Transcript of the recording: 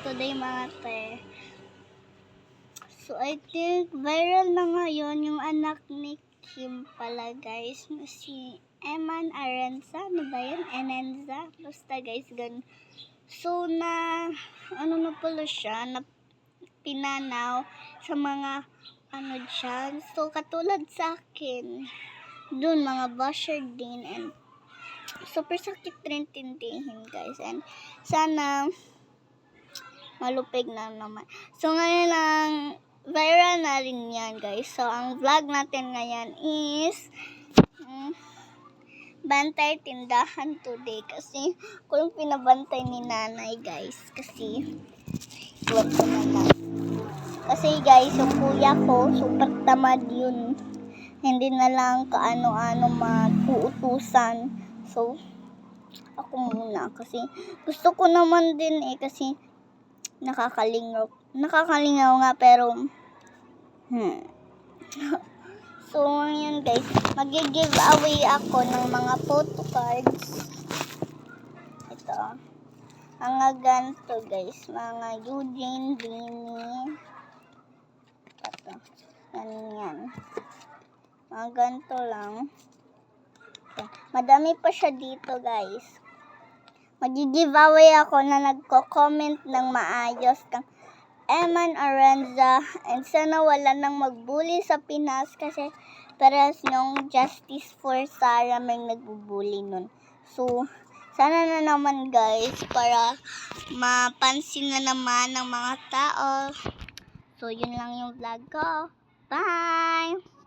today mga te. So I think viral na ngayon yung anak ni Kim pala guys. Si Eman Aranza. Ano ba yun? Enenza. Basta guys ganun. So ano na pala siya. Na pinanaw sa mga dyan. So katulad sa akin. Doon mga basher din. And super sakit rin tindihin guys. And sana malupig na naman. So ngayon lang viral na rin yan guys. So ang vlog natin ngayon is bantay tindahan today. Kasi kung pinabantay ni nanay guys. Kasi iwan ko naman. Kasi guys yung kuya ko super tamad yun. Hindi na lang kaano-ano mag-uutusan. So ako muna kasi gusto ko naman din kasi nakakalingaw nga pero so yun guys, mag-giveaway ako ng mga photo cards. Ito mga ganito guys, mga Eugene, Vinny, ito yan mga ganito lang. Madami pa siya dito guys. Mag-giveaway ako na nagko-comment ng maayos kang Eman Aranza, and sana wala nang magbully sa Pinas kasi parehas yung Justice for Sarah may nagbubully nun. So sana na naman guys para mapansin na naman ng mga tao. So yun lang yung vlog ko. Bye!